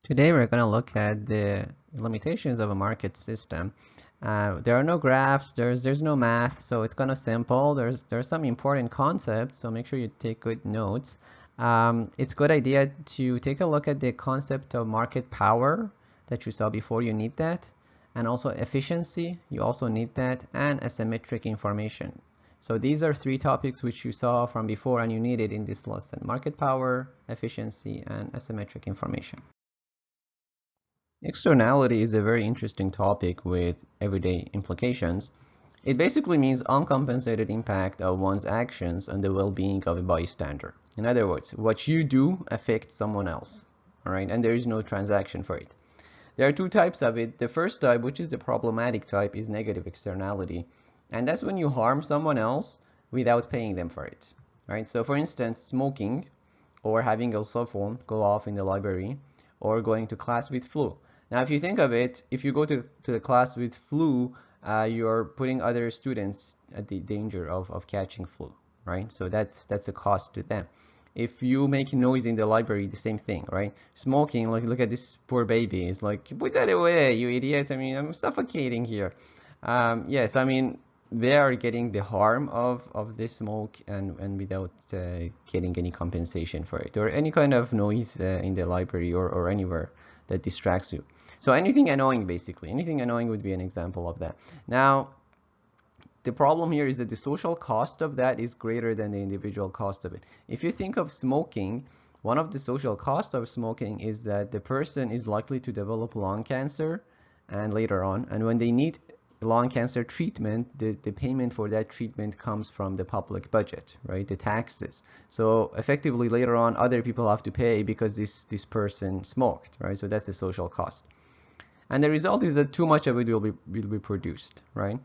Today we're going to look at the limitations of a market system. There are no graphs, there's no math, so it's kind of simple. There's some important concepts, so make sure you take good notes. It's a good idea to take a look at the concept of market power that you saw before. You need that, and also efficiency, you also need that, and asymmetric information. So these are three topics which you saw from before and you needed in this lesson: market power, efficiency, and asymmetric information. Externality is a very interesting topic with everyday implications. It basically means uncompensated impact of one's actions on the well-being of a bystander. In other words, what you do affects someone else, all right, and there is no transaction for it. There are two types of it. The first type, which is the problematic type, is negative externality, and that's when you harm someone else without paying them for it, right? So for instance, smoking or having a cell phone go off in the library or going to class with flu. Now, if you think of it, if you go to the class with flu, you're putting other students at the danger of catching flu, right? So that's a cost to them. If you make noise in the library, the same thing, right? Smoking, like look at this poor baby. It's like, put that away, you idiot. I mean, I'm suffocating here. Yes, I mean, they are getting the harm of the smoke and without getting any compensation for it, or any kind of noise in the library or anywhere that distracts you. So anything annoying, basically, anything annoying would be an example of that. Now, the problem here is that the social cost of that is greater than the individual cost of it. If you think of smoking, one of the social costs of smoking is that the person is likely to develop lung cancer and later on, and when they need lung cancer treatment, the payment for that treatment comes from the public budget, right? The taxes. So effectively later on, other people have to pay because this person smoked, right? So that's a social cost. And the result is that too much of it will be produced, right?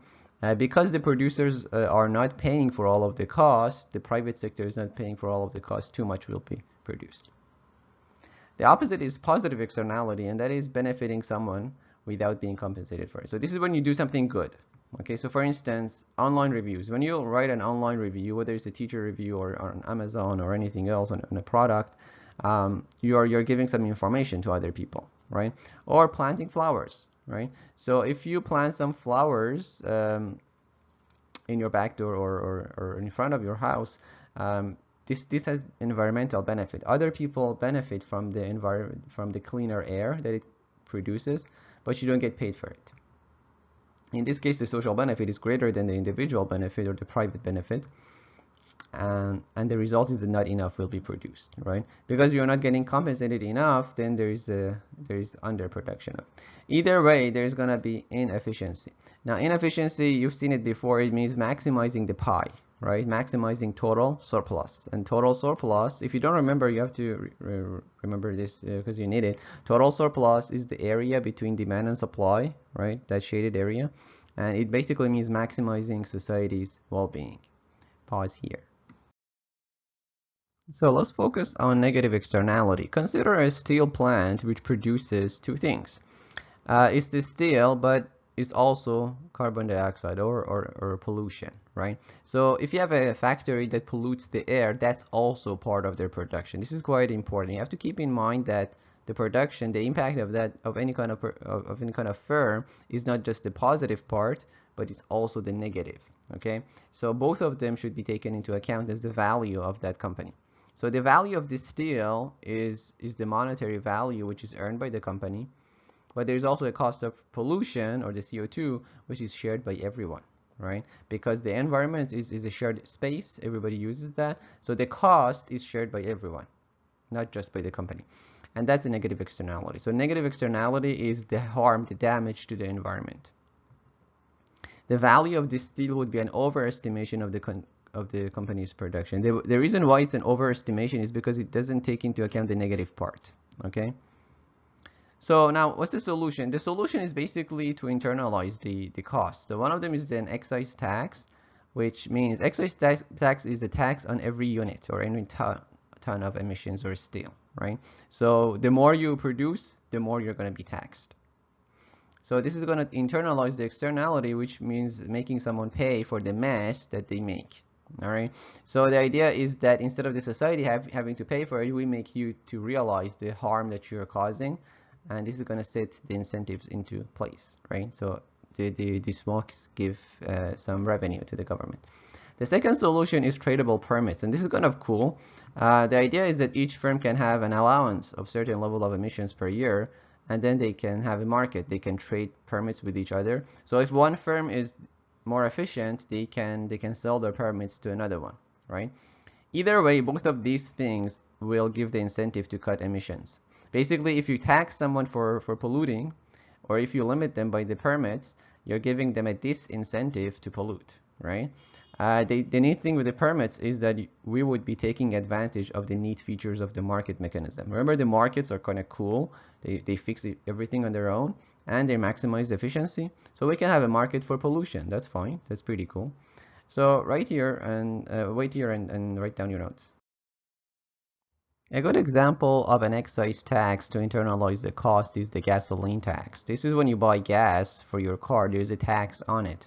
Because the producers are not paying for all of the cost, the private sector is not paying for all of the cost, too much will be produced. The opposite is positive externality, and that is benefiting someone without being compensated for it. So this is when you do something good. Okay, so for instance, online reviews. When you write an online review, whether it's a teacher review or on Amazon or anything else on a product, you're giving some information to other people, right? Or planting flowers, right? So if you plant some flowers in your back door or in front of your house, this has environmental benefit. Other people benefit from the environment, from the cleaner air that it produces, but you don't get paid for it. In this case, the social benefit is greater than the individual benefit or the private benefit, and the result is that not enough will be produced, right? Because you're not getting compensated enough, then there is underproduction. Either way, there's gonna be inefficiency. Now, inefficiency, you've seen it before. It means maximizing the pie, right? Maximizing total surplus. And total surplus, if you don't remember, you have to remember this because you need it. Total surplus is the area between demand and supply, right? That shaded area. And it basically means maximizing society's well-being. Pause here. So let's focus on negative externality. Consider a steel plant which produces two things. It's the steel, but it's also carbon dioxide or pollution, right? So if you have a factory that pollutes the air, that's also part of their production. This is quite important. You have to keep in mind that the production, the impact of that of any kind of firm is not just the positive part, but it's also the negative. Okay, so both of them should be taken into account as the value of that company. So the value of the steel is the monetary value which is earned by the company, but there's also a cost of pollution or the CO2 which is shared by everyone, right? Because the environment is a shared space, everybody uses that, so the cost is shared by everyone, not just by the company. And that's the negative externality. So negative externality is the harm, the damage to the environment. The value of this steel would be an overestimation of the company's production. The reason why it's an overestimation is because it doesn't take into account the negative part. Okay. So now, what's the solution? The solution is basically to internalize the cost. So one of them is an excise tax, which means excise tax is a tax on every unit or any ton of emissions or steel, right? So the more you produce, the more you're going to be taxed. So this is going to internalize the externality, which means making someone pay for the mess that they make. All right. So the idea is that instead of the society having to pay for it, we make you to realize the harm that you're causing, and this is going to set the incentives into place, right? So the smokes give some revenue to the government. The second solution is tradable permits, and this is kind of cool. The idea is that each firm can have an allowance of certain level of emissions per year, and then they can have a market. They can trade permits with each other. So if one firm is more efficient, they can sell their permits to another one, right? Either way, both of these things will give the incentive to cut emissions. Basically, if you tax someone for polluting, or if you limit them by the permits, you're giving them a disincentive to pollute, right? The neat thing with the permits is that we would be taking advantage of the neat features of the market mechanism. Remember, the markets are kind of cool. They fix everything on their own, and they maximize efficiency. So we can have a market for pollution. That's fine. That's pretty cool. So right here, and wait here and write down your notes. A good example of an excise tax to internalize the cost is the gasoline tax. This is when you buy gas for your car, there's a tax on it.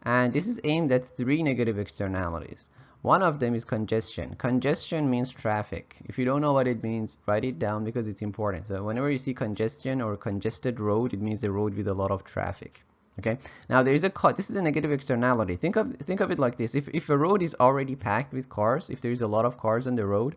And this is aimed at three negative externalities. One of them is congestion. Congestion means traffic. If you don't know what it means, write it down because it's important. So whenever you see congestion or congested road, it means a road with a lot of traffic. Okay. Now there is this is a negative externality. Think of it like this. If a road is already packed with cars, if there is a lot of cars on the road,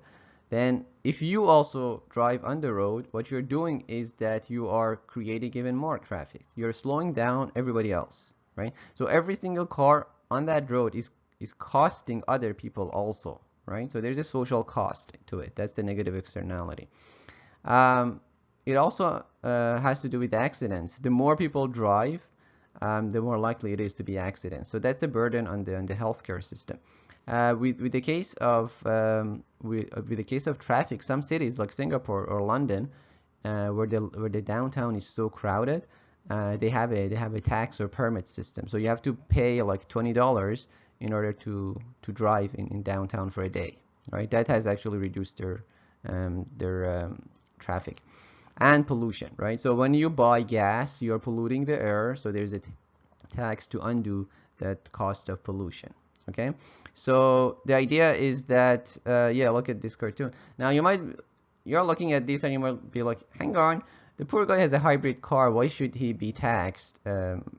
then if you also drive on the road, what you're doing is that you are creating even more traffic. You're slowing down everybody else. Right? So every single car on that road is costing other people also, right? So there's a social cost to it. That's the negative externality. It also has to do with accidents. The more people drive, the more likely it is to be accidents. So that's a burden on the healthcare system. With the case of traffic, some cities like Singapore or London, where the downtown is so crowded, they have a tax or permit system. So you have to pay like $20 in order to drive in downtown for a day, right? That has actually reduced their traffic and pollution, right? So when you buy gas, you're polluting the air. So there's a tax to undo that cost of pollution. Okay. So the idea is that yeah, look at this cartoon. Now you're looking at this and you might be like, hang on. The poor guy has a hybrid car. Why should he be taxed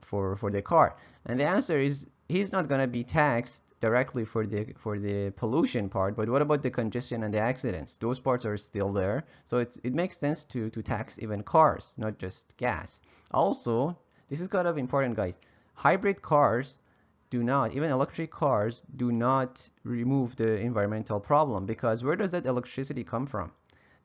for the car? And the answer is he's not going to be taxed directly for the pollution part. But what about the congestion and the accidents? Those parts are still there. So it makes sense to tax even cars, not just gas. Also, this is kind of important, guys. Hybrid cars do not, even electric cars, do not remove the environmental problem, because where does that electricity come from?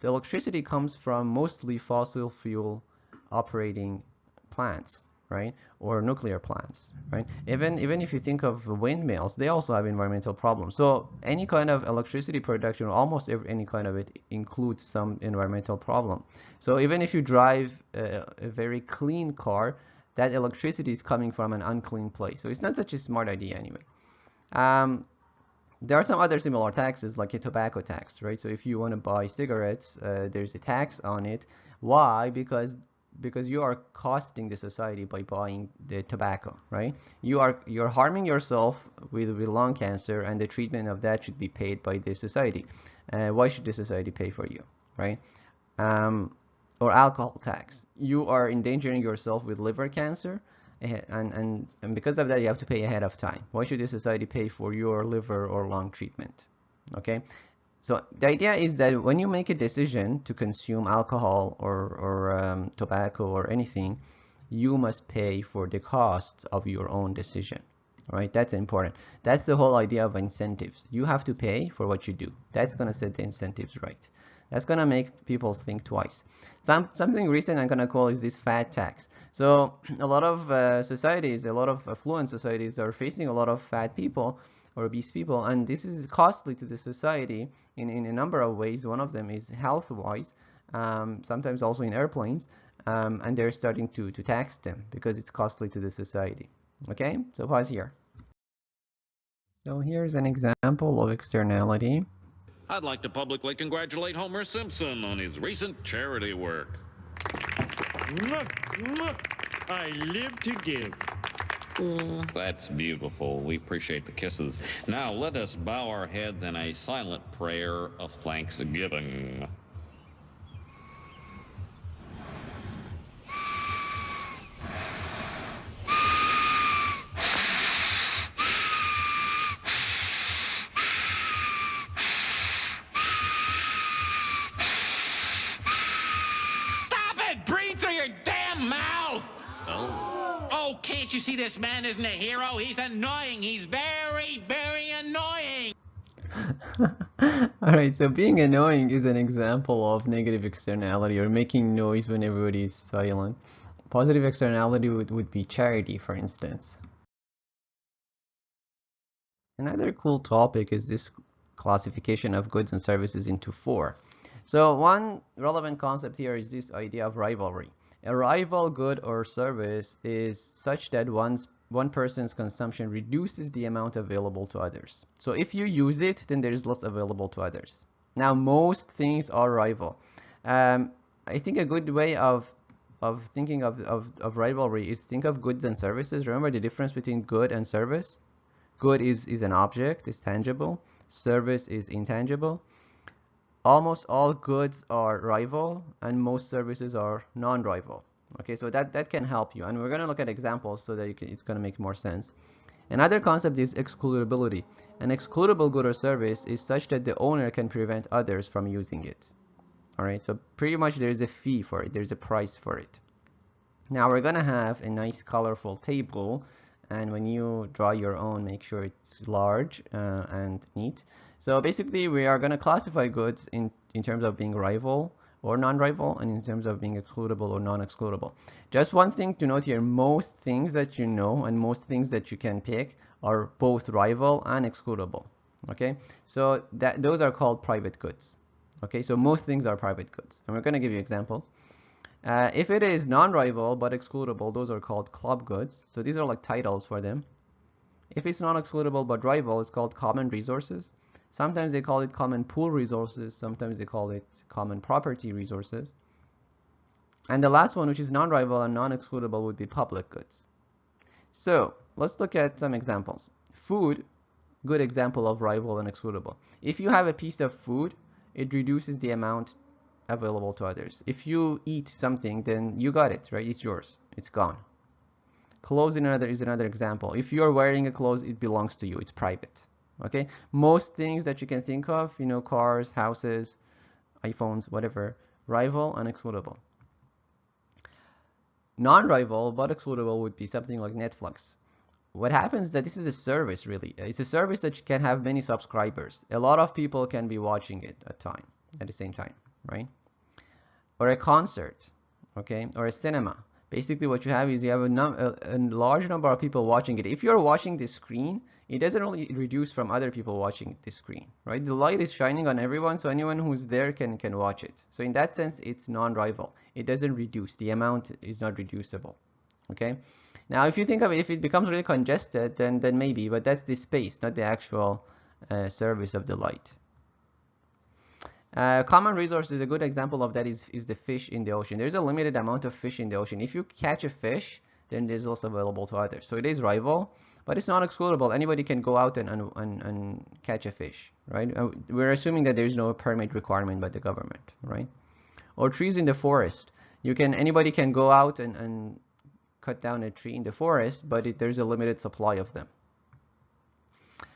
The electricity comes from mostly fossil fuel operating plants, right? Or nuclear plants, right? Even if you think of windmills, they also have environmental problems. So any kind of electricity production, or almost any kind of it, includes some environmental problem. So even if you drive a very clean car, that electricity is coming from an unclean place. So it's not such a smart idea anyway. There are some other similar taxes, like a tobacco tax, right? So if you want to buy cigarettes, there's a tax on it. Why? Because you are costing the society by buying the tobacco, right? You're harming yourself with lung cancer, and the treatment of that should be paid by the society. Why should the society pay for you, right? Or alcohol tax. You are endangering yourself with liver cancer. And because of that, you have to pay ahead of time. Why should the society pay for your liver or lung treatment? Okay, so the idea is that when you make a decision to consume alcohol or tobacco or anything, you must pay for the cost of your own decision. All right, that's important. That's the whole idea of incentives. You have to pay for what you do. That's going to set the incentives right. That's going to make people think twice. Something recent I'm going to call is this fat tax. So a lot of societies, a lot of affluent societies are facing a lot of fat people or obese people, and this is costly to the society in a number of ways. One of them is health-wise, sometimes also in airplanes, and they're starting to tax them because it's costly to the society. Okay, so pause here. So here's an example of externality. I'd like to publicly congratulate Homer Simpson on his recent charity work. I live to give. That's beautiful. We appreciate the kisses. Now let us bow our heads in a silent prayer of thanksgiving. mouth! Oh, can't you see this man isn't a hero? He's annoying. He's very, very annoying. Alright, so being annoying is an example of negative externality, or making noise when everybody is silent. Positive externality would be charity, for instance. Another cool topic is this classification of goods and services into four. So one relevant concept here is this idea of rivalry. A rival good or service is such that one person's consumption reduces the amount available to others. So if you use it, then there is less available to others. Now, most things are rival. I think a good way of thinking of rivalry is think of goods and services. Remember the difference between good and service? Good is an object, is tangible. Service is intangible. Almost all goods are rival, and most services are non-rival. Okay, so that can help you, and we're going to look at examples so that it's going to make more sense. Another concept is excludability. An excludable good or service is such that the owner can prevent others from using it. All right, so pretty much there's a fee for it, there's a price for it. Now we're going to have a nice colorful table, and when you draw your own, make sure it's large and neat. So basically we are going to classify goods in terms of being rival or non-rival, and in terms of being excludable or non-excludable. Just one thing to note here, most things that you know and most things that you can pick are both rival and excludable. Okay, so those are called private goods. Okay, so most things are private goods, and we're going to give you examples. If it is non-rival but excludable, those are called club goods. So these are like titles for them. If it's non-excludable but rival, it's called common resources. Sometimes they call it common pool resources. Sometimes they call it common property resources. And the last one, which is non-rival and non-excludable, would be public goods. So let's look at some examples. Food, good example of rival and excludable. If you have a piece of food, it reduces the amount available to others. If you eat something, then you got it, right? It's yours. It's gone. Clothes is another example. If you're wearing a clothes, it belongs to you. It's private. Okay, most things that you can think of, you know, cars, houses, iPhones, whatever, rival and excludable. Non-rival but excludable would be something like Netflix. What happens is that this is a service, really. It's a service that can have many subscribers. A lot of people can be watching it at the same time, right? Or a concert, okay, or a cinema. Basically what you have is you have a large number of people watching it. If you're watching the screen, it doesn't really reduce from other people watching the screen, right? The light is shining on everyone, so anyone who's there can watch it. So in that sense, it's non-rival. It doesn't reduce. The amount is not reducible, okay? Now, if you think of it, if it becomes really congested, then maybe, but that's the space, not the actual service of the light. Common resources, a good example of that is the fish in the ocean. There's a limited amount of fish in the ocean. If you catch a fish, then there's also available to others. So it is rival, but it's not excludable. Anybody can go out and catch a fish, right? We're assuming that there's no permit requirement by the government, right? Or trees in the forest. Anybody can go out and cut down a tree in the forest, but there's a limited supply of them.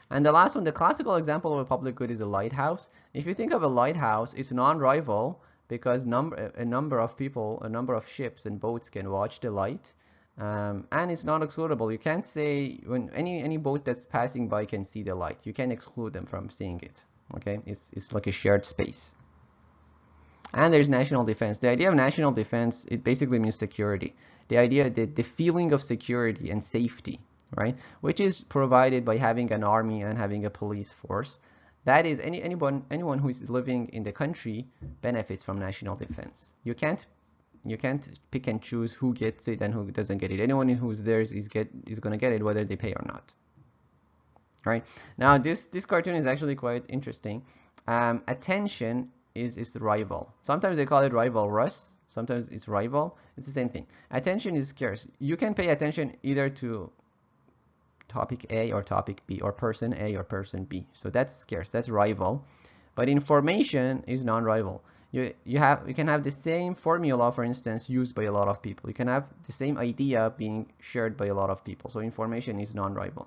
And the last one, the classical example of a public good is a lighthouse. If you think of a lighthouse, it's non-rival because a number of people, a number of ships and boats can watch the light, and it's not excludable. You can't say when any boat that's passing by can see the light. You can't exclude them from seeing it. Okay, it's like a shared space. And there's national defense. The idea of national defense, it basically means security. The idea that the feeling of security and safety, right, which is provided by having an army and having a police force. That is, anyone who is living in the country benefits from national defense. You can't pick and choose who gets it and who doesn't get it. Anyone who's there is going to get it whether they pay or not. Right? Now this cartoon is actually quite interesting. Attention is the rival. Sometimes they call it rivalrous. Sometimes it's rival. It's the same thing. Attention is scarce. You can pay attention either to topic A or topic B, or person A or person B. So that's scarce, that's rival. But information is non-rival. You can have the same formula, for instance, used by a lot of people. You can have the same idea being shared by a lot of people. So information is non-rival.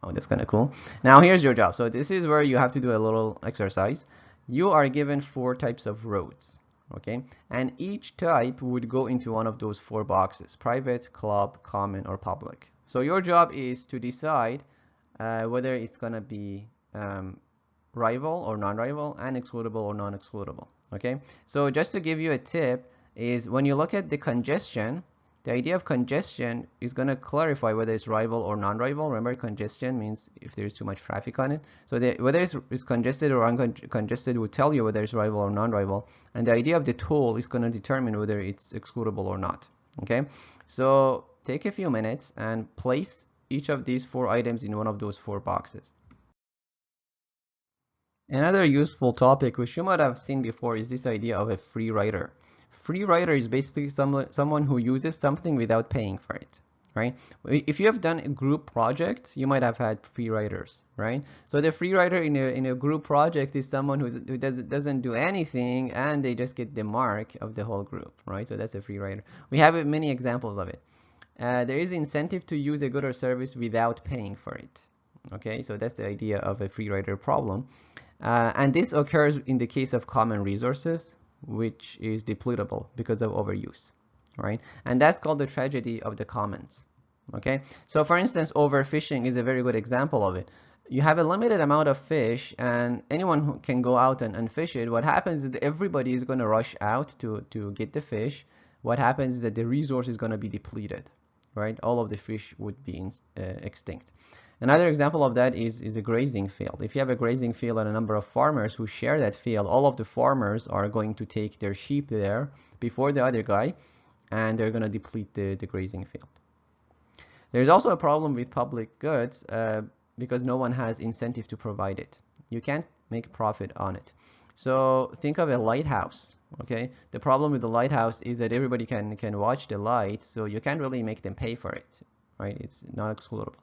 Oh, that's kind of cool. Now here's your job. So this is where you have to do a little exercise. You are given 4 types of roads. okay? And each type would go into one of those 4 boxes: private, club, common, or public. So your job is to decide whether it's going to be rival or non-rival, and excludable or non-excludable, okay? So just to give you a tip is, when you look at the congestion, the idea of congestion is going to clarify whether it's rival or non-rival. Remember, congestion means if there's too much traffic on it. So whether it's congested or uncongested will tell you whether it's rival or non-rival. And the idea of the tool is going to determine whether it's excludable or not. Okay, so take a few minutes and place each of these 4 items in one of those 4 boxes. Another useful topic which you might have seen before is this idea of a free rider. Free rider is basically someone who uses something without paying for it, right? If you have done a group project, you might have had free riders, right? So the free rider in a group project is someone who doesn't do anything, and they just get the mark of the whole group, right? So that's a free rider. We have many examples of it. There is incentive to use a good or service without paying for it. Okay, so that's the idea of a free rider problem. And this occurs in the case of common resources, which is depletable because of overuse, right? And that's called the tragedy of the commons. Okay, so for instance, overfishing is a very good example of it. You have a limited amount of fish, and anyone who can go out and fish it. What happens is that everybody is going to rush out to get the fish. What happens is that the resource is going to be depleted, right? All of the fish would be extinct. Another example of that is a grazing field. If you have a grazing field and a number of farmers who share that field, all of the farmers are going to take their sheep there before the other guy, and they're going to deplete the grazing field. There's also a problem with public goods because no one has incentive to provide it. You can't make profit on it. So think of a lighthouse, okay? The problem with the lighthouse is that everybody can watch the light, so you can't really make them pay for it, right? It's not excludable.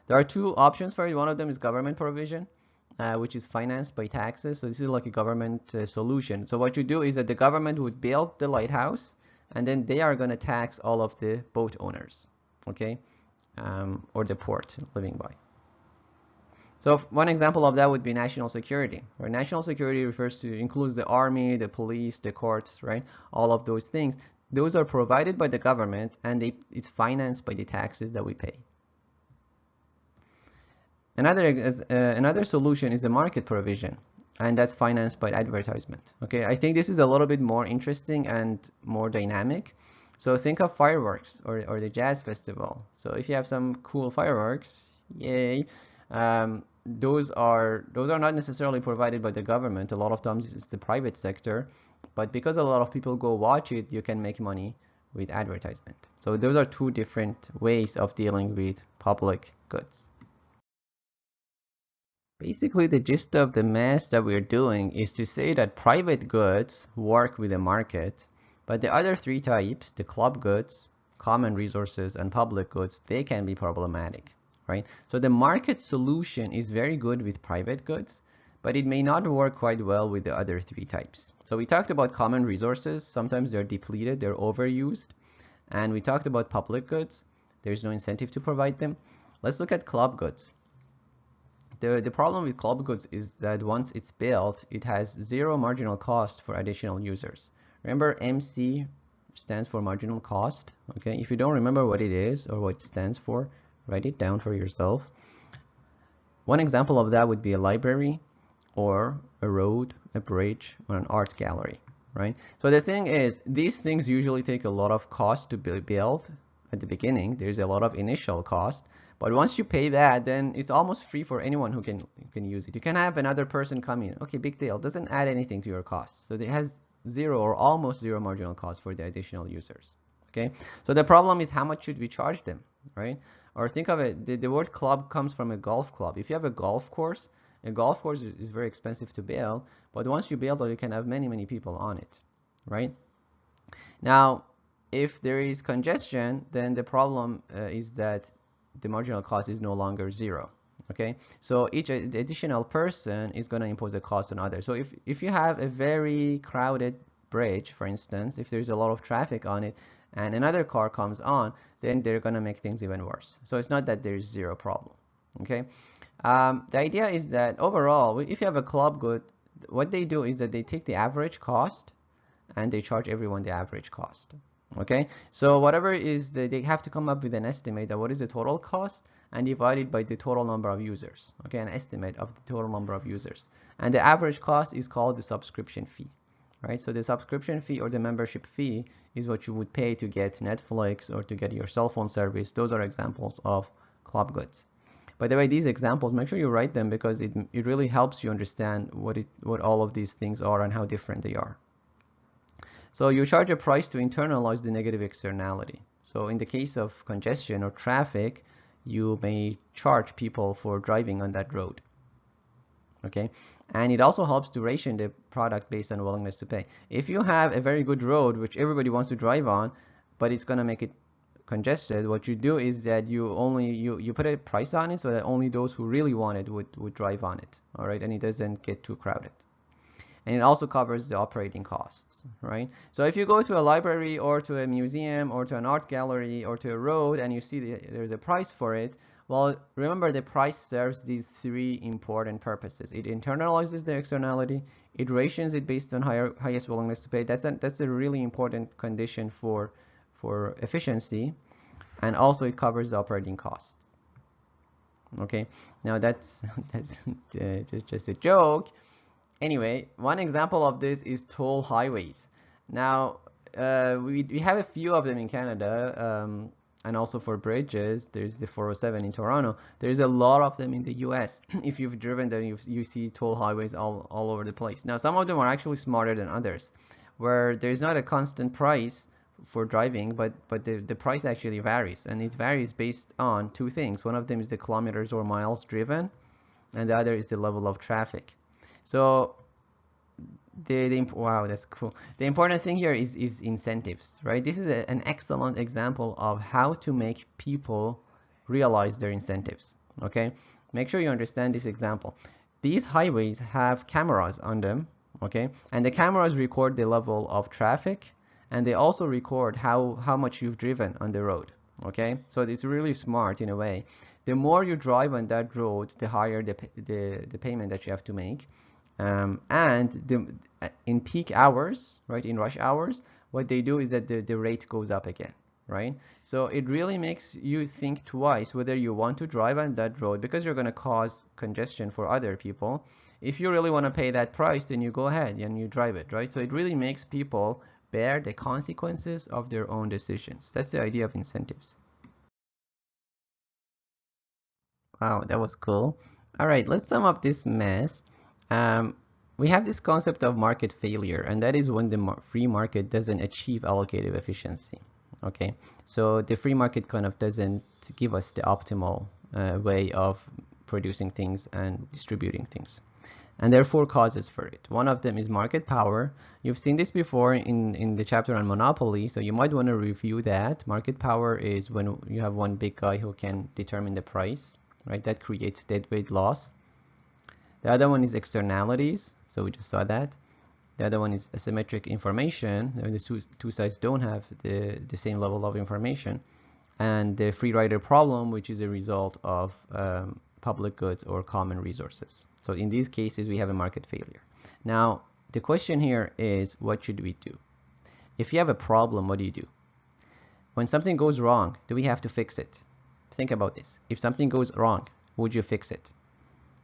There are 2 options for it. One of them is government provision, which is financed by taxes. So this is like a government solution. So what you do is that the government would build the lighthouse, and then they are going to tax all of the boat owners, okay, or the port living by. So one example of that would be national security, where national security includes the army, the police, the courts, right? All of those things. Those are provided by the government, and it's financed by the taxes that we pay. Another solution is a market provision, and that's financed by advertisement. Okay, I think this is a little bit more interesting and more dynamic. So think of fireworks or the jazz festival. So if you have some cool fireworks, yay. Those are not necessarily provided by the government. A lot of times it's the private sector, but because a lot of people go watch it, you can make money with advertisement. So those are 2 different ways of dealing with public goods. Basically, the gist of the mess that we're doing is to say that private goods work with the market, but the other 3 types, the club goods, common resources, and public goods, they can be problematic, right? So the market solution is very good with private goods, but it may not work quite well with the other 3 types. So we talked about common resources. Sometimes they're depleted, they're overused. And we talked about public goods. There's no incentive to provide them. Let's look at club goods. The problem with club goods is that once it's built, it has 0 marginal cost for additional users. Remember, MC stands for marginal cost. Okay, if you don't remember what it is or what it stands for, write it down for yourself. One example of that would be a library, or a road, a bridge, or an art gallery, right? So the thing is, these things usually take a lot of cost to build at the beginning. There's a lot of initial cost. But once you pay that, then it's almost free for anyone who can use it. You can have another person come in. Okay, big deal. Doesn't add anything to your costs. So it has 0 or almost 0 marginal cost for the additional users. Okay, so the problem is, how much should we charge them, right? Or think of it, the word club comes from a golf club. If you have a golf course is very expensive to build, but once you build it, you can have many people on it, right? Now, if there is congestion, then the problem is that the marginal cost is no longer 0. Okay, so each additional person is going to impose a cost on others. So if you have a very crowded bridge, for instance, if there's a lot of traffic on it and another car comes on, then they're going to make things even worse. So it's not that there's 0 problem. Okay, the idea is that overall, if you have a club good, what they do is that they take the average cost and they charge everyone the average cost. Okay, so whatever is they have to come up with an estimate of what is the total cost and divide it by the total number of users. Okay, an estimate of the total number of users, and the average cost is called the subscription fee, right? So the subscription fee or the membership fee is what you would pay to get Netflix or to get your cell phone service. Those are examples of club goods. By the way, these examples, make sure you write them because it really helps you understand what all of these things are and how different they are. So you charge a price to internalize the negative externality. So in the case of congestion or traffic, you may charge people for driving on that road. Okay, and it also helps to ration the product based on willingness to pay. If you have a very good road which everybody wants to drive on, but it's going to make it congested, what you do is that you put a price on it so that only those who really want it would drive on it. All right, and it doesn't get too crowded. And it also covers the operating costs, right? So if you go to a library or to a museum or to an art gallery or to a road and you see there's a price for it, well, remember the price serves these three important purposes. It internalizes the externality, it rations it based on highest willingness to pay. That's a really important condition for efficiency, and also it covers the operating costs. Okay, now that's just a joke. Anyway, one example of this is toll highways. Now, we have a few of them in Canada, and also for bridges. There's the 407 in Toronto. There's a lot of them in the US. If you've driven them, you see toll highways all over the place. Now, some of them are actually smarter than others, where there's not a constant price for driving, but the price actually varies, and it varies based on two things. One of them is the kilometers or miles driven, and the other is the level of traffic. So wow, that's cool. The important thing here is incentives, right? This is an excellent example of how to make people realize their incentives. Okay, make sure you understand this example. These highways have cameras on them, okay, and the cameras record the level of traffic, and they also record how much you've driven on the road. Okay, so it's really smart in a way. The more you drive on that road, the higher the payment that you have to make. In peak hours, right, in rush hours, what they do is that the rate goes up again, right? So it really makes you think twice whether you want to drive on that road, because you're going to cause congestion for other people. If you really want to pay that price, then you go ahead and you drive it, right? So it really makes people bear the consequences of their own decisions. That's the idea of incentives. Wow, that was cool. All right, let's sum up this mess. We have this concept of market failure, and that is when the free market doesn't achieve allocative efficiency. Okay, so the free market kind of doesn't give us the optimal way of producing things and distributing things. And there are four causes for it. One of them is market power. You've seen this before in the chapter on monopoly, so you might want to review that. Market power is when you have one big guy who can determine the price, right? That creates deadweight loss. The other one is externalities, so we just saw that. The other one is asymmetric information. The two sides don't have the same level of information. And the free rider problem, which is a result of public goods or common resources. So in these cases, we have a market failure. Now, the question here is, what should we do? If you have a problem, what do you do? When something goes wrong, do we have to fix it? Think about this. If something goes wrong, would you fix it?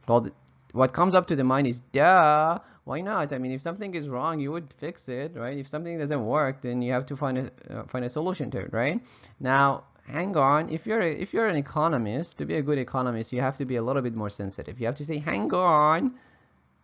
Well, what comes up to the mind is, duh, why not? I mean, if something is wrong, you would fix it, right? If something doesn't work, then you have to find a solution to it, right? Now, hang on. If you're an economist, to be a good economist, you have to be a little bit more sensitive. You have to say, hang on.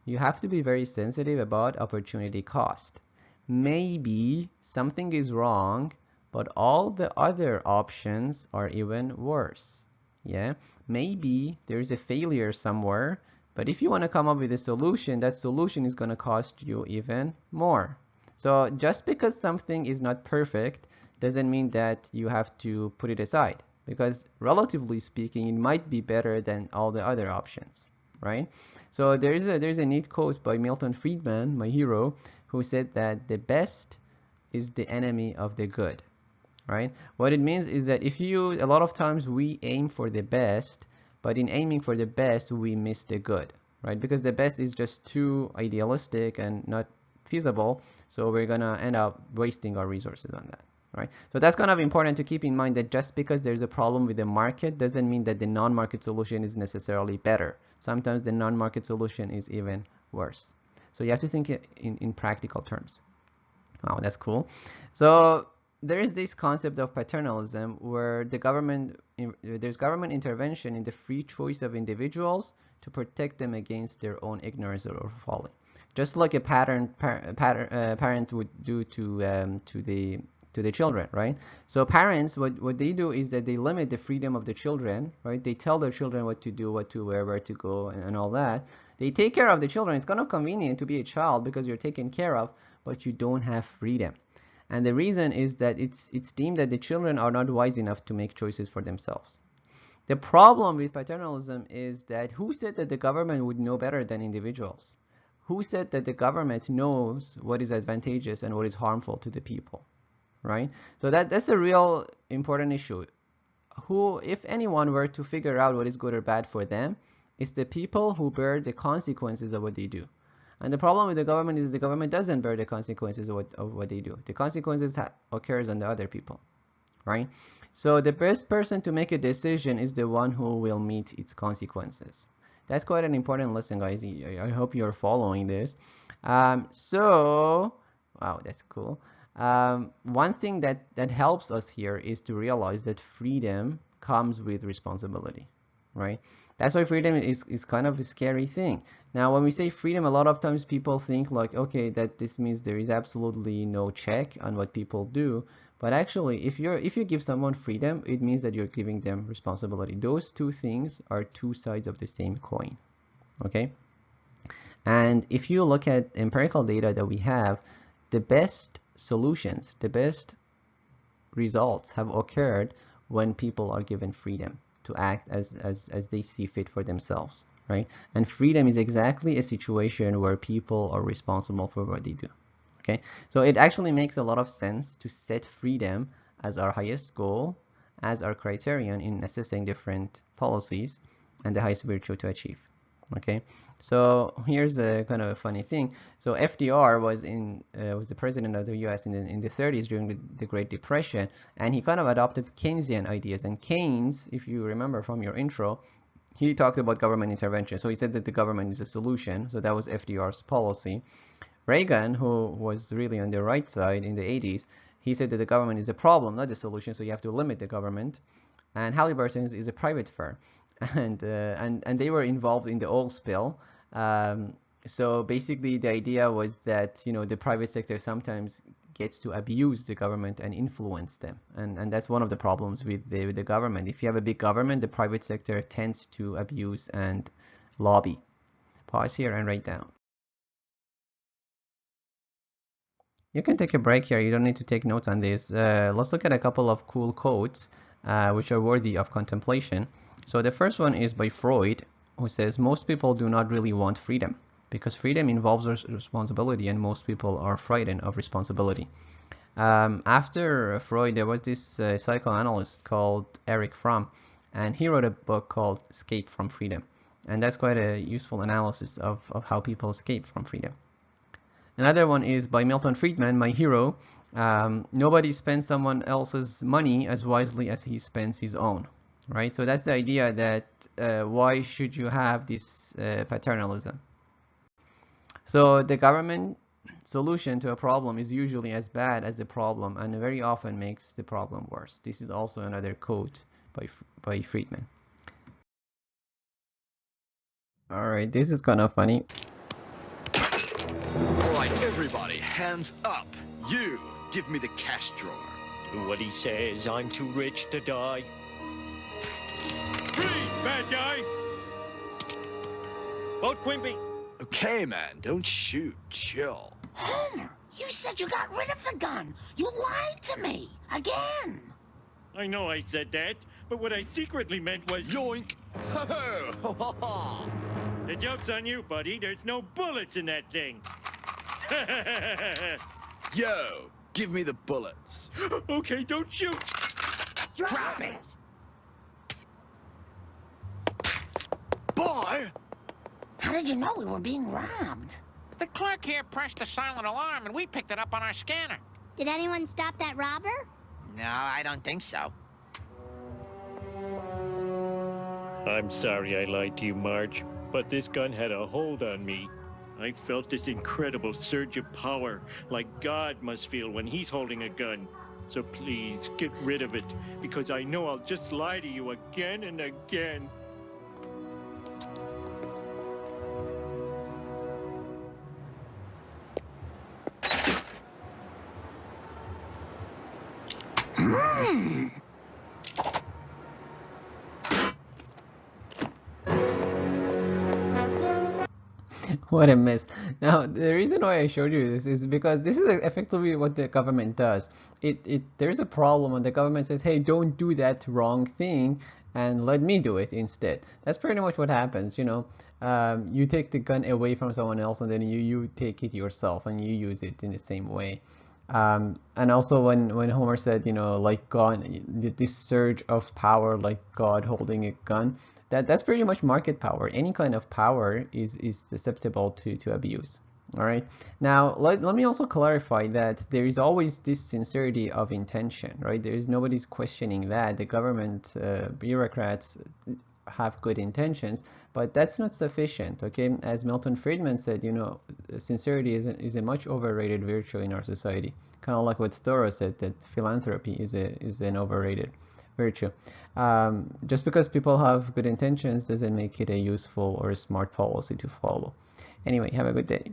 You have to be very sensitive about opportunity cost. Maybe something is wrong, but all the other options are even worse. Yeah, maybe there's a failure somewhere, but if you want to come up with a solution, that solution is going to cost you even more. So just because something is not perfect doesn't mean that you have to put it aside, because relatively speaking, it might be better than all the other options, right? So there's a neat quote by Milton Friedman, my hero, who said that the best is the enemy of the good, right? What it means is that a lot of times we aim for the best, but in aiming for the best, we miss the good. right? Because the best is just too idealistic and not feasible, so we're gonna end up wasting our resources on that, right? So that's kind of important to keep in mind, that just because there's a problem with the market doesn't mean that the non-market solution is necessarily better. Sometimes the non-market solution is even worse. So you have to think in practical terms. Wow, that's cool. So there is this concept of paternalism where there's government intervention in the free choice of individuals to protect them against their own ignorance or folly, just like a parent would do to the children, right? So parents, what they do is that they limit the freedom of the children, right? They tell their children what to do, what to wear, where to go, and all that. They take care of the children. It's kind of convenient to be a child because you're taken care of, but you don't have freedom. And the reason is that it's deemed that the children are not wise enough to make choices for themselves. The problem with paternalism is that who said that the government would know better than individuals? Who said that the government knows what is advantageous and what is harmful to the people, right? So that's a real important issue. Who, if anyone, were to figure out what is good or bad for them, it's the people who bear the consequences of what they do. And the problem with the government is the government doesn't bear the consequences of what they do. The consequences occurs on the other people, right? So the best person to make a decision is the one who will meet its consequences. That's quite an important lesson, guys. I hope you're following this. So, wow, that's cool. One thing that helps us here is to realize that freedom comes with responsibility, right? That's why freedom is kind of a scary thing. Now, when we say freedom, a lot of times people think like, okay, that this means there is absolutely no check on what people do. But actually, if you give someone freedom, it means that you're giving them responsibility. Those two things are two sides of the same coin, okay? And if you look at empirical data that we have, the best solutions, the best results have occurred when people are given freedom to act as they see fit for themselves, right? And freedom is exactly a situation where people are responsible for what they do. Okay, so it actually makes a lot of sense to set freedom as our highest goal, as our criterion in assessing different policies and the highest virtue to achieve. Okay, so here's a kind of a funny thing. So FDR was the president of the U.S. in the 30s during the Great Depression, and he kind of adopted Keynesian ideas. And Keynes, if you remember from your intro, he talked about government intervention. So he said that the government is a solution. So that was FDR's policy. Reagan, who was really on the right side in the 80s, he said that the government is a problem, not the solution, so you have to limit the government. And Halliburton is a private firm, and they were involved in the oil spill. So basically, the idea was that the private sector sometimes gets to abuse the government and influence them, and that's one of the problems with the government. If you have a big government, the private sector tends to abuse and lobby. Pause here and write down. You can take a break here. You don't need to take notes on this. Let's look at a couple of cool quotes which are worthy of contemplation. So the first one is by Freud, who says, most people do not really want freedom because freedom involves responsibility and most people are frightened of responsibility. After Freud, there was this psychoanalyst called Erich Fromm, and he wrote a book called Escape from Freedom. And that's quite a useful analysis of how people escape from freedom. Another one is by Milton Friedman, my hero. Nobody spends someone else's money as wisely as he spends his own, right? So that's the idea that why should you have this paternalism? So the government solution to a problem is usually as bad as the problem and very often makes the problem worse. This is also another quote by Friedman. All right, this is kind of funny. All right, everybody, hands up. You, give me the cash drawer. Do what he says. I'm too rich to die. Freeze, bad guy! Vote Quimby. Okay, man, don't shoot. Chill. Homer, you said you got rid of the gun. You lied to me. Again. I know I said that, but what I secretly meant was... Yoink! Ho-ho! The joke's on you, buddy. There's no bullets in that thing. Yo, give me the bullets. Okay, don't shoot. Drop it. Boy! How did you know we were being robbed? The clerk here pressed the silent alarm, and we picked it up on our scanner. Did anyone stop that robber? No, I don't think so. I'm sorry I lied to you, Marge, but this gun had a hold on me. I felt this incredible surge of power, like God must feel when he's holding a gun. So please, get rid of it, because I know I'll just lie to you again and again. What a mess. Now, the reason why I showed you this is because this is effectively what the government does. There's a problem and the government says, hey, don't do that wrong thing and let me do it instead. That's pretty much what happens, you know. You take the gun away from someone else and then you take it yourself and you use it in the same way. And also when Homer said, you know, like God, this surge of power, like God holding a gun, that's pretty much market power. Any kind of power is susceptible to abuse. All right. Now let me also clarify that there is always this sincerity of intention, right? There is nobody's questioning that. The government bureaucrats have good intentions, but that's not sufficient. Okay, as Milton Friedman said, you know, sincerity is a much overrated virtue in our society. Kind of like what Thoreau said, that philanthropy is an overrated virtue. Just because people have good intentions doesn't make it a useful or a smart policy to follow. Anyway, have a good day.